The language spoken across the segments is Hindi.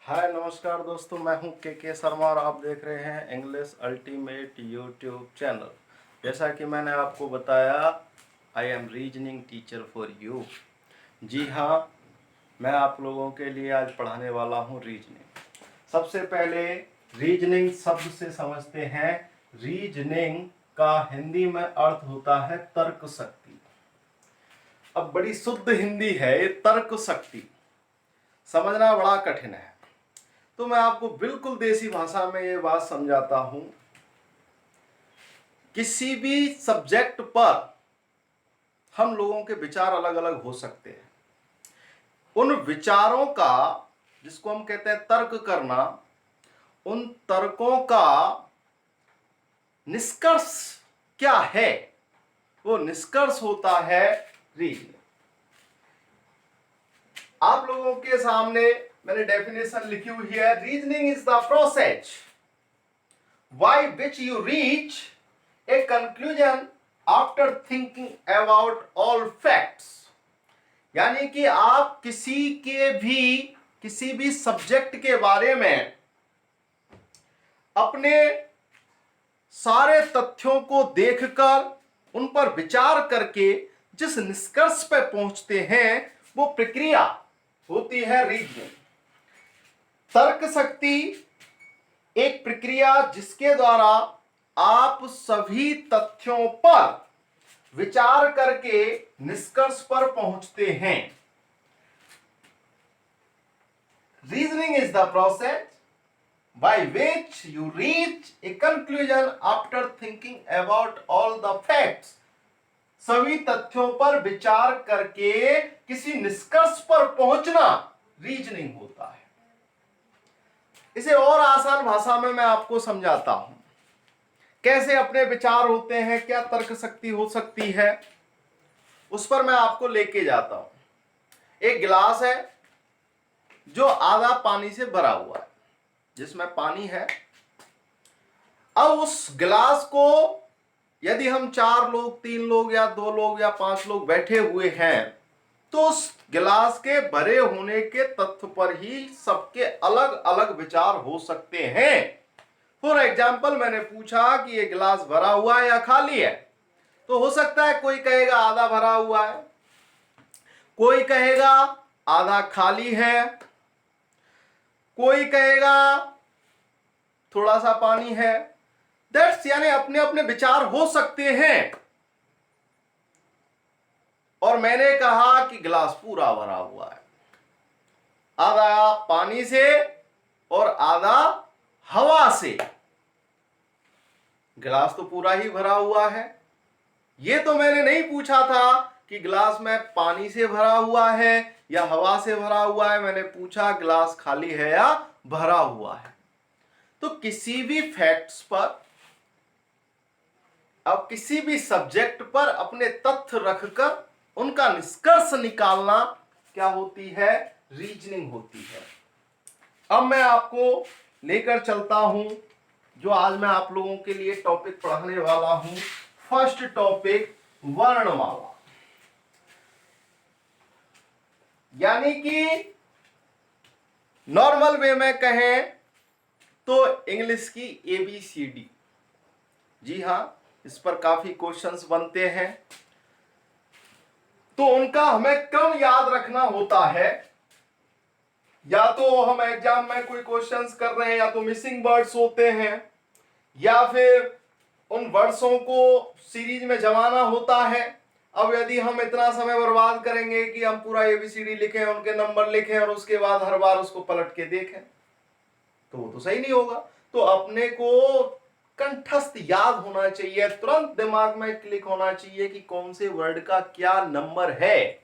हाय नमस्कार दोस्तों, मैं हूं के शर्मा और आप देख रहे हैं इंग्लिश अल्टीमेट यूट्यूब चैनल। जैसा कि मैंने आपको बताया, I am reasoning teacher for you. जी हाँ, मैं आप लोगों के लिए आज पढ़ाने वाला हूं रीजनिंग। सबसे पहले रीजनिंग शब्द से समझते हैं। रीजनिंग का हिंदी में अर्थ होता है तर्क शक्ति। अब बड़ी शुद्ध हिंदी है ये तर्क शक्ति, समझना बड़ा कठिन है, तो मैं आपको बिल्कुल देसी भाषा में ये बात समझाता हूं। किसी भी सब्जेक्ट पर हम लोगों के विचार अलग अलग हो सकते हैं। उन विचारों का, जिसको हम कहते हैं तर्क करना, उन तर्कों का निष्कर्ष क्या है, वो निष्कर्ष होता है रीजनिंग। आप लोगों के सामने मैंने डेफिनेशन लिखी हुई है। Reasoning is the process by which you reach a conclusion after thinking about all facts। यानी कि आप किसी भी सब्जेक्ट के बारे में अपने सारे तथ्यों को देखकर, उन पर विचार करके जिस निष्कर्ष पर पहुंचते हैं, वो प्रक्रिया होती है रीजनिंग। तर्क शक्ति एक प्रक्रिया जिसके द्वारा आप सभी तथ्यों पर विचार करके निष्कर्ष पर पहुंचते हैं। Reasoning is the process by which you reach a conclusion after thinking about all the facts। सभी तथ्यों पर विचार करके किसी निष्कर्ष पर पहुंचना रीजनिंग होता है। इसे और आसान भाषा में मैं आपको समझाता हूं, कैसे अपने विचार होते हैं, क्या तर्क शक्ति हो सकती है, उस पर मैं आपको लेके जाता हूं। एक गिलास है जो आधा पानी से भरा हुआ है, जिसमें पानी है। अब उस गिलास को यदि हम 4 लोग, 3 लोग या 2 लोग या 5 लोग बैठे हुए हैं, तो उस गिलास के भरे होने के तथ्य पर ही सबके अलग अलग विचार हो सकते हैं। फॉर एग्जाम्पल, मैंने पूछा कि ये गिलास भरा हुआ है या खाली है, तो हो सकता है कोई कहेगा आधा भरा हुआ है, कोई कहेगा आधा खाली है, कोई कहेगा थोड़ा सा पानी है। दैट्स यानी अपने अपने विचार हो सकते हैं। और मैंने कहा कि गिलास पूरा भरा हुआ है, आधा पानी से और आधा हवा से। गिलास तो पूरा ही भरा हुआ है। ये तो मैंने नहीं पूछा था कि गिलास में पानी से भरा हुआ है या हवा से भरा हुआ है, मैंने पूछा गिलास खाली है या भरा हुआ है। तो किसी भी फैक्ट्स पर, अब किसी भी सब्जेक्ट पर अपने तथ्य रखकर उनका निष्कर्ष निकालना क्या होती है? रीजनिंग होती है। अब मैं आपको लेकर चलता हूं, जो आज मैं आप लोगों के लिए टॉपिक पढ़ाने वाला हूं। फर्स्ट टॉपिक, वर्णमाला। यानी कि नॉर्मल वे में कहें तो इंग्लिश की ABCD। जी हां, इस पर काफी क्वेश्चंस बनते हैं, तो उनका हमें क्रम याद रखना होता है। या तो हम एग्जाम में कोई क्वेश्चंस कर रहे हैं, या तो मिसिंग वर्ड्स होते हैं, या फिर उन वर्ड्सों को सीरीज में जमाना होता है। अब यदि हम इतना समय बर्बाद करेंगे कि हम पूरा ABCD लिखें, उनके नंबर लिखें और उसके बाद हर बार उसको पलट के देखें, तो वो तो सही नहीं होगा। तो अपने को कंठस्थ याद होना चाहिए, तुरंत दिमाग में क्लिक होना चाहिए कि कौन से वर्ड का क्या नंबर है।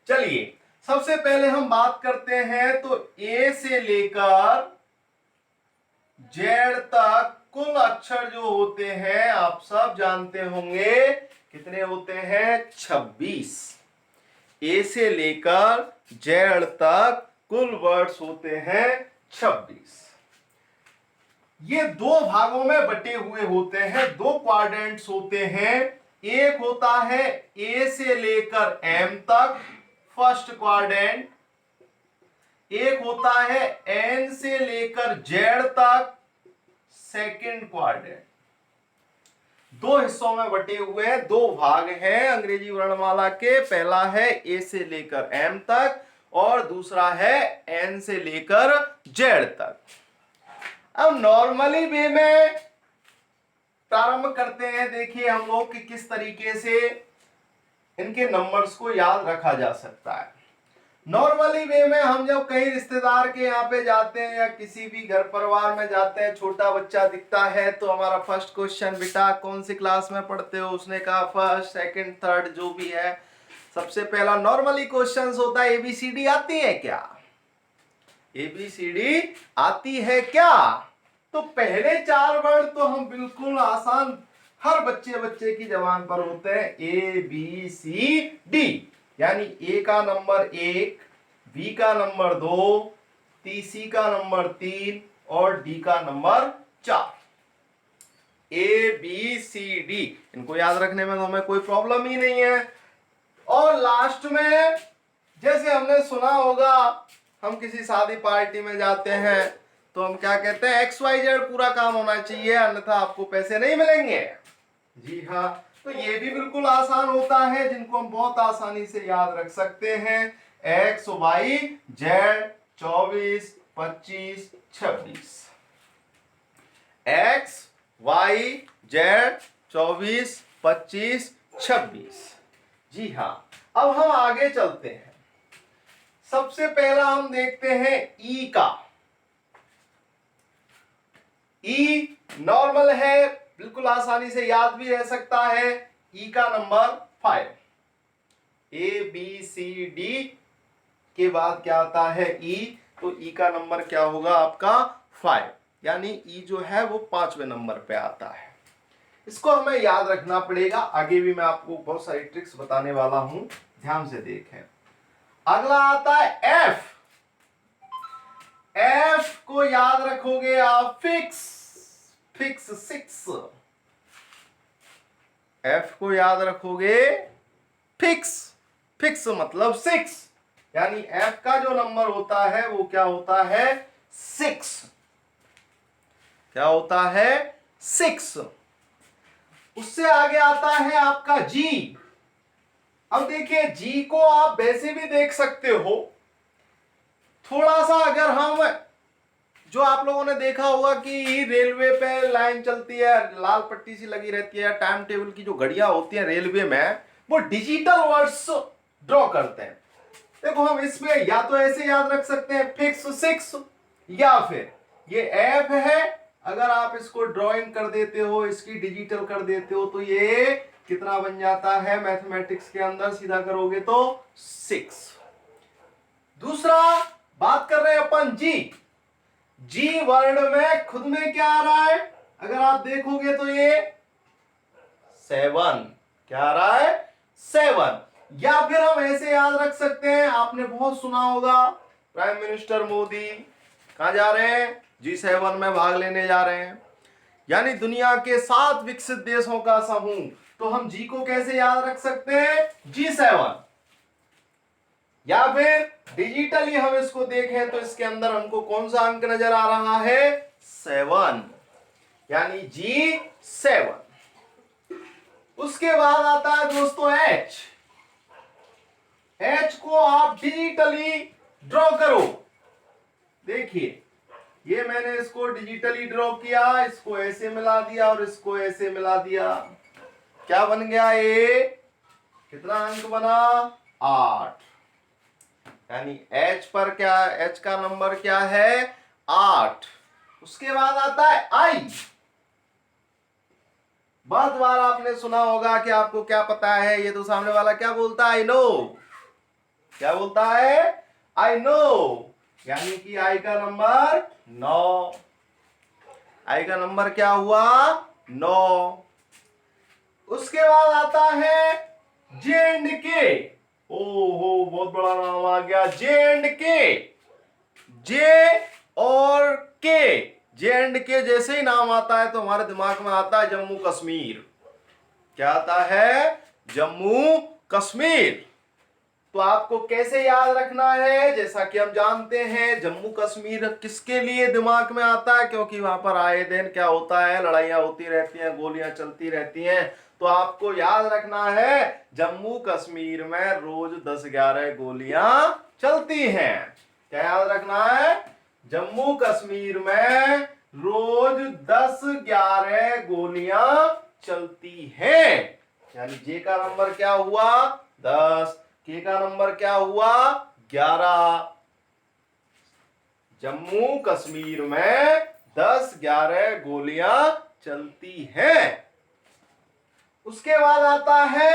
चलिए, सबसे पहले हम बात करते हैं तो A से लेकर Z तक कुल अक्षर जो होते हैं, आप सब जानते होंगे कितने होते हैं? 26। A से लेकर Z तक कुल वर्ड्स होते हैं 26। ये 2 भागों में बटे हुए होते हैं, 2 क्वाड्रेंट्स होते हैं। एक होता है A से लेकर M तक, फर्स्ट क्वाड्रेंट। एक होता है एन से लेकर जेड तक सेकंड क्वाड्रेंट। दो हिस्सों में बटे हुए हैं, दो भाग हैं अंग्रेजी वर्णमाला के। पहला है ए से लेकर एम तक और दूसरा है एन से लेकर जेड तक। अब नॉर्मली वे में प्रारंभ करते हैं। देखिए हम लोग कि किस तरीके से इनके नंबर्स को याद रखा जा सकता है। नॉर्मली वे में हम जब कहीं रिश्तेदार के यहाँ पे जाते हैं या किसी भी घर परिवार में जाते हैं, छोटा बच्चा दिखता है तो हमारा फर्स्ट क्वेश्चन, बेटा कौन सी क्लास में पढ़ते हो? उसने कहा फर्स्ट, सेकंड, थर्ड, जो भी है। सबसे पहला नॉर्मली क्वेश्चन होता है एबीसीडी आती है क्या? एबीसीडी आती है क्या? तो पहले चार वर्ड तो हम बिल्कुल आसान, हर बच्चे की जबान पर होते हैं, ए बी सी डी। यानी ए का नंबर 1, बी का नंबर 2, सी का नंबर 3 और डी का नंबर 4। ए बी सी डी, इनको याद रखने में तो हमें कोई प्रॉब्लम ही नहीं है। और लास्ट में जैसे हमने सुना होगा, हम किसी शादी पार्टी में जाते हैं तो हम क्या कहते हैं? XYZ पूरा काम होना चाहिए अन्यथा आपको पैसे नहीं मिलेंगे। जी हाँ, तो ये भी बिल्कुल आसान होता है, जिनको हम बहुत आसानी से याद रख सकते हैं। XYZ 24, 25, 26। XYZ 24, 25, 26। जी हाँ, अब हम आगे चलते हैं। सबसे पहला हम देखते हैं ई का। ई नॉर्मल है, बिल्कुल आसानी से याद भी रह सकता है। ई का नंबर 5। ए बी सी डी के बाद क्या आता है? ई। तो ई का नंबर क्या होगा आपका? 5। यानी ई जो है वो 5वें नंबर पे आता है। इसको हमें याद रखना पड़ेगा। आगे भी मैं आपको बहुत सारी ट्रिक्स बताने वाला हूं, ध्यान से देखें। अगला आता है एफ। एफ को याद रखोगे आप, फिक्स 6। एफ को याद रखोगे फिक्स मतलब 6। यानी एफ का जो नंबर होता है वो क्या होता है? 6। क्या होता है? 6। उससे आगे आता है आपका जी। अब देखिए जी को आप वैसे भी देख सकते हो। थोड़ा सा अगर हम, जो आप लोगों ने देखा होगा कि रेलवे पे लाइन चलती है, लाल पट्टी सी लगी रहती है, टाइम टेबल की जो घड़ियां होती हैं रेलवे में, वो डिजिटल वर्ड्स ड्रॉ करते हैं। देखो हम इसमें या तो ऐसे याद रख सकते हैं फिक्स 6, या फिर ये एफ है, अगर आप इसको ड्राइंग कर देते हो, इसकी डिजिटल कर देते हो, तो ये कितना बन जाता है मैथमेटिक्स के अंदर? सीधा करोगे तो 6। दूसरा बात कर रहे हैं अपन जी वर्ड में खुद में क्या आ रहा है? अगर आप देखोगे तो ये 7। क्या आ रहा है? 7। या फिर हम ऐसे याद रख सकते हैं, आपने बहुत सुना होगा, प्राइम मिनिस्टर मोदी कहां जा रहे हैं? G7 में भाग लेने जा रहे हैं, यानी दुनिया के 7 विकसित देशों का समूह। तो हम जी को कैसे याद रख सकते हैं? G7। या फिर डिजिटली हम इसको देखें तो इसके अंदर हमको कौन सा अंक नजर आ रहा है? 7, यानी G7। उसके बाद आता है दोस्तों H। H को आप डिजिटली ड्रॉ करो। देखिए ये मैंने इसको डिजिटली ड्रॉ किया, इसको ऐसे मिला दिया और इसको ऐसे मिला दिया। क्या बन गया? ये कितना अंक बना? 8। यानी H पर क्या, H का नंबर क्या है? 8। उसके बाद आता है I। बहुत बार आपने सुना होगा कि आपको क्या पता है, ये तो सामने वाला क्या बोलता है? I know. क्या बोलता है? I know. यानी कि I का नंबर 9। I का नंबर क्या हुआ? 9। उसके बाद आता है J&K। ओहो बहुत बड़ा नाम आ गया, J&K। J और K, J&K जैसे ही नाम आता है तो हमारे दिमाग में आता है जम्मू कश्मीर। क्या आता है? जम्मू कश्मीर। तो आपको कैसे याद रखना है, जैसा कि हम जानते हैं जम्मू कश्मीर किसके लिए दिमाग में आता है, क्योंकि वहां पर आए दिन क्या होता है, लड़ाइयां होती रहती हैं, गोलियां चलती रहती हैं। तो आपको याद रखना है जम्मू कश्मीर में रोज 10-11 गोलियां चलती हैं। क्या याद रखना है, जम्मू कश्मीर में रोज 10-11 गोलियां चलती हैं। यानी जे का नंबर क्या हुआ 10, के का नंबर क्या हुआ 11। जम्मू कश्मीर में 10-11 गोलियां चलती हैं। उसके बाद आता है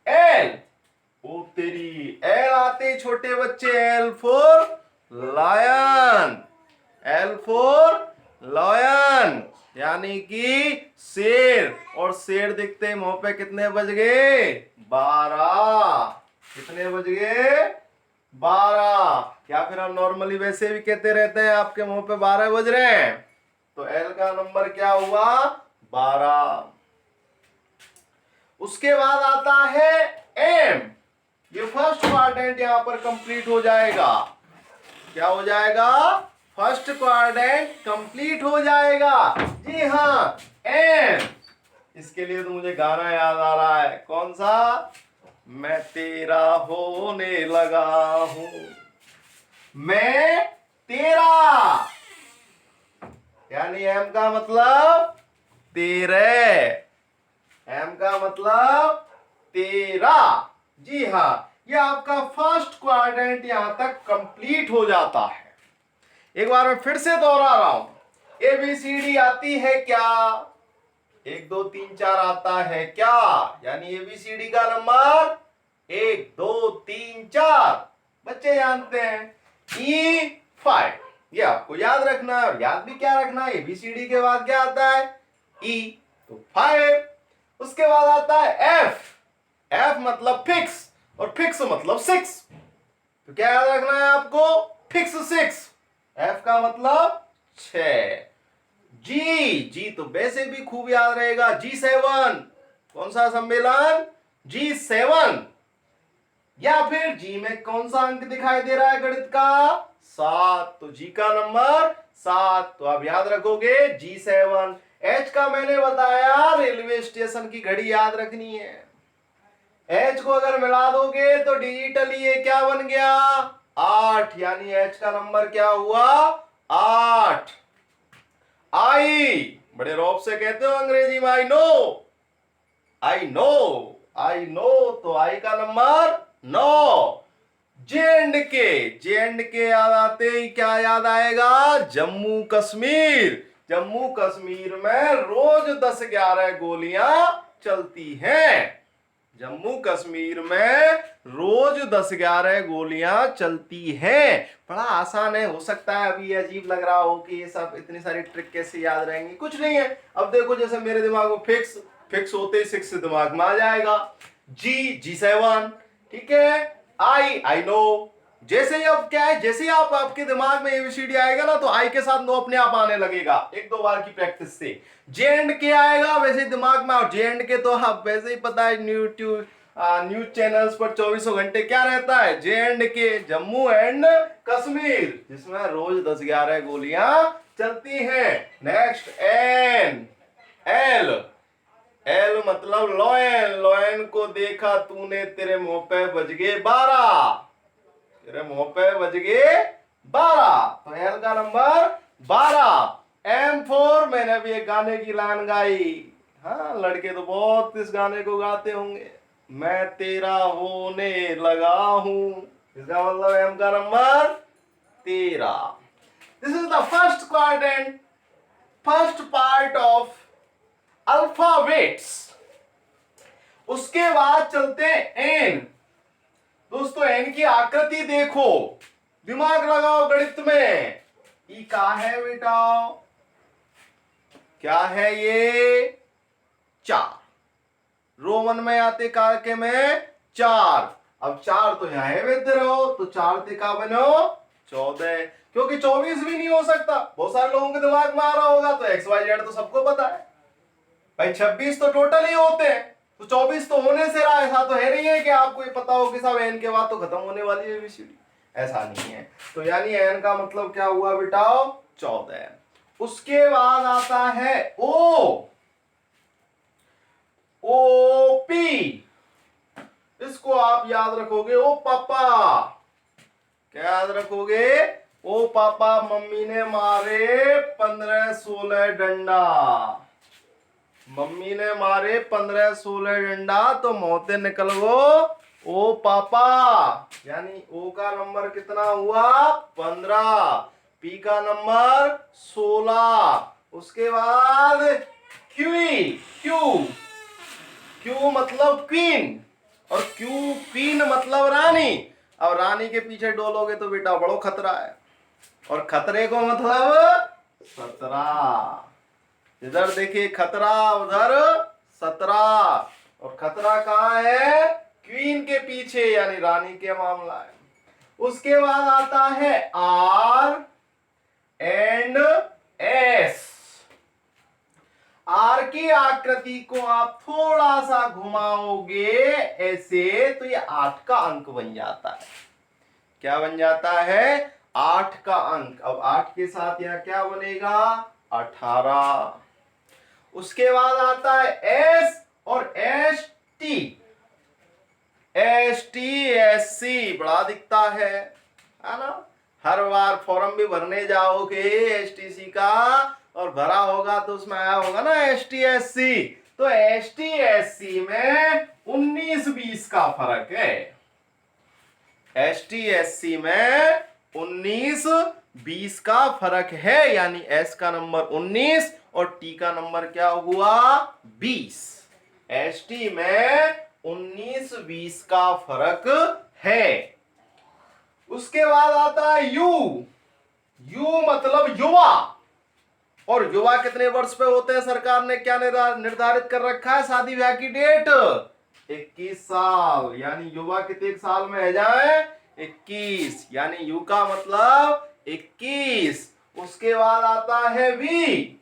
एल। ओ तेरी, एल आते छोटे बच्चे, L for lion, L for lion यानी कि शेर। और शेर दिखते मुंह पे कितने बज गए 12। कितने बज गए 12। या फिर हम नॉर्मली वैसे भी कहते रहते हैं आपके मुंह पे 12 बज रहे हैं। तो एल का नंबर क्या हुआ 12। उसके बाद आता है एम। ये फर्स्ट क्वाड्रेंट यहां पर कंप्लीट हो जाएगा। क्या हो जाएगा, फर्स्ट क्वाड्रेंट कंप्लीट हो जाएगा। जी हाँ, एम। इसके लिए तो मुझे गाना याद आ रहा है, कौन सा, मैं तेरा होने लगा हूं, मैं तेरा। यानी एम का मतलब तेरे, एम का मतलब तेरा। जी हाँ, ये आपका फर्स्ट क्वाड्रेंट यहां तक कंप्लीट हो जाता है। एक बार मैं फिर से दोहरा रहा हूं, ABCD आती है क्या, 1 2 3 4 आता है क्या, यानी ABCD का नंबर 1 2 3 4 बच्चे जानते हैं। E5 ये आपको याद रखना है, और याद भी क्या रखना है, ABCD के बाद क्या आता है E, तो 5। उसके बाद आता है F। F मतलब फिक्स, और फिक्स मतलब 6। तो क्या याद रखना है आपको, फिक्स 6। F का मतलब 6। जी तो वैसे भी खूब याद रहेगा, G7। कौन सा सम्मेलन, G7। या फिर जी में कौन सा अंक दिखाई दे रहा है गणित का 7, तो जी का नंबर 7। तो आप याद रखोगे G7। H का मैंने बताया रेलवे स्टेशन की घड़ी याद रखनी है। H को अगर मिला दोगे तो डिजिटली ये क्या बन गया 8, यानी H का नंबर क्या हुआ 8। आई, बड़े रौब से कहते हो अंग्रेजी में, I know, I know, I know, तो आई का नंबर 9। जे एंड के याद आते ही क्या याद आएगा, जम्मू कश्मीर। जम्मू कश्मीर में रोज 10-11 गोलियां चलती हैं। जम्मू कश्मीर में रोज 10-11 गोलियां चलती हैं। बड़ा आसान है, हो सकता है अभी अजीब लग रहा हो कि ये सब इतनी सारी ट्रिक कैसे याद रहेंगी, कुछ नहीं है। अब देखो जैसे मेरे दिमाग में फिक्स होते ही 6 दिमाग में आ जाएगा। G7, ठीक है। I know. जैसे ही अब क्या है, जैसे ही आपके दिमाग में ABCD आएगा ना, तो आई के साथ नो अपने आप आने लगेगा 1-2 बार की प्रैक्टिस से। J&K आएगा वैसे दिमाग में, और J&K तो आप वैसे ही पता है न्यूज चैनल्स पर 24 घंटे क्या रहता है, J&K, जम्मू एंड कश्मीर, जिसमें रोज 10-11 गोलियां चलती हैं। Next N, L. एल मतलब लॉयन। लॉयन को देखा तूने, तेरे मुंह पे बज गए 12, तेरे मुंह पे बज गए 12। तो एल का नंबर 12। M4 मैंने भी एक गाने की लाइन गाई, हाँ लड़के तो बहुत इस गाने को गाते होंगे, मैं तेरा होने लगा हूं। इसका मतलब M का number 13। This is the first quadrant, first part of alphabets. उसके बाद चलते हैं एन। दोस्तों एन की आकृति देखो, दिमाग लगाओ गणित में। ई का है बेटा, क्या है ये 4। रोमन में आते कारके में 4। अब 4 तो यहां है वेद रहो, तो 4 ते का बनो 14, क्योंकि 24 भी नहीं हो सकता। बहुत सारे लोगों के दिमाग में आ रहा होगा, तो XYZ तो सबको पता है भाई, 26 तो टोटल ही होते हैं। तो 24 तो होने से रहा, ऐसा तो है नहीं है कि आपको ये पता हो कि साहब n के बाद तो खत्म होने वाली है ABCD, ऐसा नहीं है। तो यानी n का मतलब क्या हुआ बेटा, 14। उसके बाद आता है OP, इसको आप याद रखोगे ओ पापा, क्या याद रखोगे, ओ पापा मम्मी ने मारे 15-16 डंडा, मम्मी ने मारे 15-16 डंडा, तो मौतें निकल गो ओ पापा, यानी ओ का नंबर कितना हुआ 15, पी का नंबर 16। उसके बाद क्यू मतलब क्वीन, और क्वीन मतलब रानी। अब रानी के पीछे डोलोगे तो बेटा बड़ो खतरा है, और खतरे को मतलब 17, इधर देखिए खतरा उधर 17, और खतरा कहाँ है, क्वीन के पीछे यानी रानी के मामला है। उसके बाद आता है R एंड S, आर की आकृति को आप थोड़ा सा घुमाओगे ऐसे तो ये 8 का अंक बन जाता है। क्या बन जाता है, 8 का अंक। अब 8 के साथ यह क्या बनेगा 18। उसके बाद आता है एस और ST बड़ा दिखता है ना, हर बार फॉर्म भी भरने जाओगे STC का और भरा होगा तो उसमें आया होगा ना STSC, तो STSC में 19-20 का फर्क है, STSC में 19-20 का फर्क है, यानी S का नंबर 19 और T का नंबर क्या हुआ 20, ST में 19-20 का फर्क है। उसके बाद आता है यू मतलब युवा, और युवा कितने वर्ष पे होते हैं, सरकार ने क्या निर्धारित कर रखा है, शादी ब्याह की डेट 21 साल, यानी युवा कितने साल में है जाए 21, यानी यू का मतलब 21। उसके बाद आता है वी,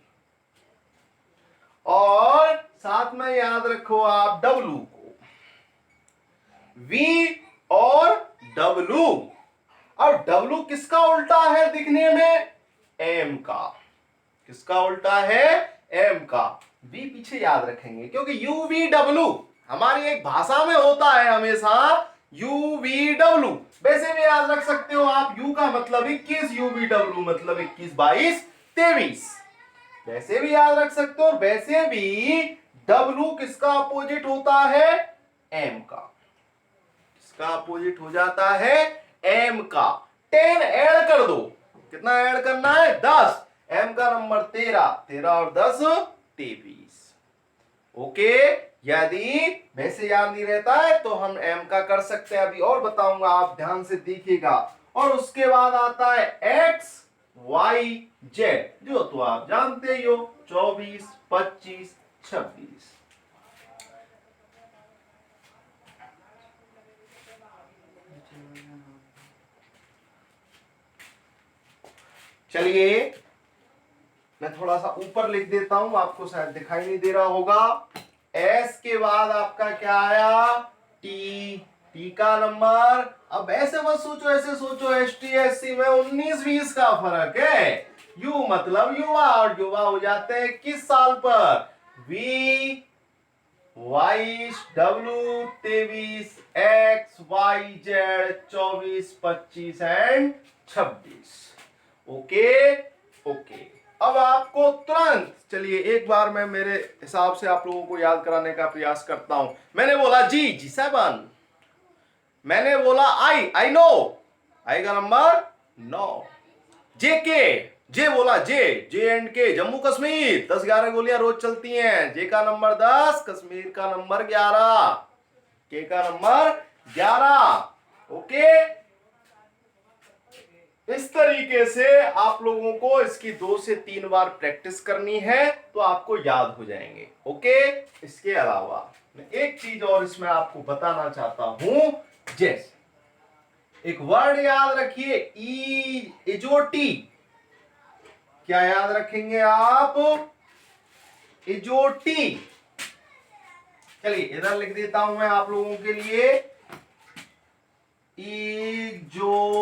और साथ में याद रखो आप डब्लू को, वी और डब्लू। अब डब्लू किसका उल्टा है दिखने में, एम का, किसका उल्टा है, एम का। वी पीछे याद रखेंगे क्योंकि यू वी डब्लू हमारी एक भाषा में होता है हमेशा यू वी डब्लू, वैसे भी याद रख सकते हो आप, यू का मतलब 21, यू वी डब्लू मतलब 21, 22, 23, वैसे भी याद रख सकते हो। वैसे भी डब्लू किसका अपोजिट होता है, एम का, किसका अपोजिट हो जाता है, एम का। 10 ऐड कर दो, कितना ऐड करना है 10, एम का नंबर 13, 13 और 10 23। ओके, यदि वैसे याद नहीं रहता है तो हम एम का कर सकते हैं, अभी और बताऊंगा, आप ध्यान से देखिएगा। और उसके बाद आता है एक्स वाई जेड, जो तो आप जानते ही हो 24, 25, 26। चलिए मैं थोड़ा सा ऊपर लिख देता हूं, आपको शायद दिखाई नहीं दे रहा होगा। एस के बाद आपका क्या आया, टी, टी का नंबर, अब ऐसे मत सोचो, ऐसे सोचो STSC में 19-20 का फर्क है, यू मतलब युवा, और युवा हो जाते हैं 21 साल पर, V 22, W 23, X Y Z 24, 25 and 26। Okay okay, अब आपको तुरंत, चलिए एक बार मैं मेरे हिसाब से आप लोगों को याद कराने का प्रयास करता हूं। मैंने बोला G7, मैंने बोला आई नो, आई का नंबर 9, जे बोला जे एंड के जम्मू कश्मीर 10-11 गोलियां रोज चलती हैं, जे का नंबर 10, कश्मीर का नंबर 11, के का नंबर 11। ओके, इस तरीके से आप लोगों को इसकी 2 से 3 बार प्रैक्टिस करनी है तो आपको याद हो जाएंगे। ओके, इसके अलावा मैं एक चीज और इसमें आपको बताना चाहता हूं, जैसे एक वर्ड याद रखिए इजोटी, क्या याद रखेंगे आप, इजोटी, चलिए इधर लिख देता हूं मैं आप लोगों के लिए, इजोटी।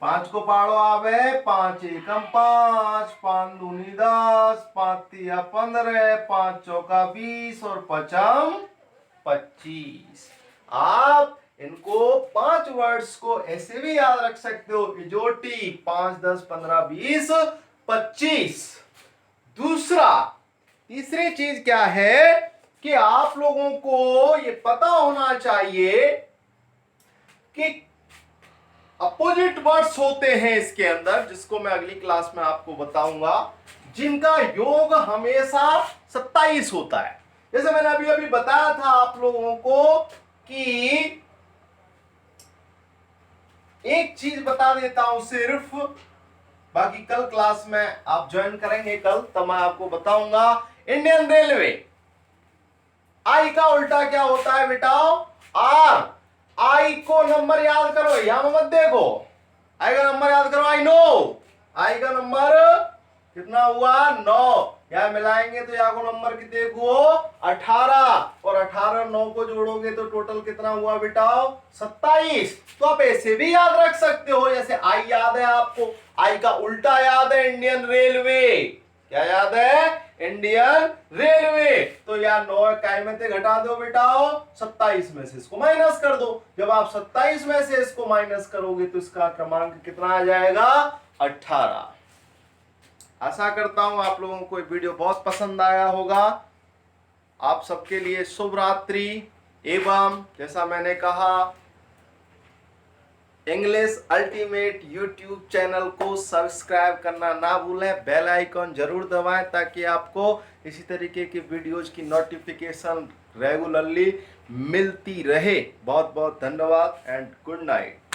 5 को पाड़ो आवे, 5 एकम 5, 5 दूनी 10, 5 तिया 15, 5 चौका 20 और 5 25। आप इनको 5 वर्ड्स को ऐसे भी याद रख सकते हो, इजोटी 5 10 15 20 25। दूसरा, तीसरी चीज क्या है कि आप लोगों को ये पता होना चाहिए कि अपोजिट वर्ड्स होते हैं इसके अंदर, जिसको मैं अगली क्लास में आपको बताऊंगा, जिनका योग हमेशा 27 होता है। जैसे मैंने अभी अभी बताया था आप लोगों को कि एक चीज बता देता हूं सिर्फ, बाकी कल क्लास में आप ज्वाइन करेंगे कल, तब मैं आपको बताऊंगा। इंडियन रेलवे, आई का उल्टा क्या होता है बेटाओ? आर। आई को नंबर याद करो, यहां मत देखो, आई का नंबर याद करो, आई नो। आई का नंबर कितना हुआ? 9। यहां मिलाएंगे तो यहाँ को नंबर कितने देखो 18, और 18 9 को जोड़ोगे तो टोटल कितना हुआ बेटाओ? 27। तो आप ऐसे भी याद रख सकते हो, जैसे आई याद है आपको, आई का उल्टा याद है इंडियन रेलवे। क्या याद है? Indian railway. तो यार 9 इकाई में से घटा दो बेटाओ 27 में से इसको माइनस कर दो। जब आप 27 में से इसको माइनस करोगे तो इसका क्रमांक कितना आ जाएगा? 18। आशा करता हूं आप लोगों को ये वीडियो बहुत पसंद आया होगा। आप सबके लिए शुभ रात्रि, एवं जैसा मैंने कहा, इंग्लिश अल्टीमेट यूट्यूब चैनल को सब्सक्राइब करना ना भूलें, बेल आइकॉन जरूर दबाएं ताकि आपको इसी तरीके की वीडियोज की नोटिफिकेशन रेगुलरली मिलती रहे। बहुत बहुत धन्यवाद एंड गुड नाइट।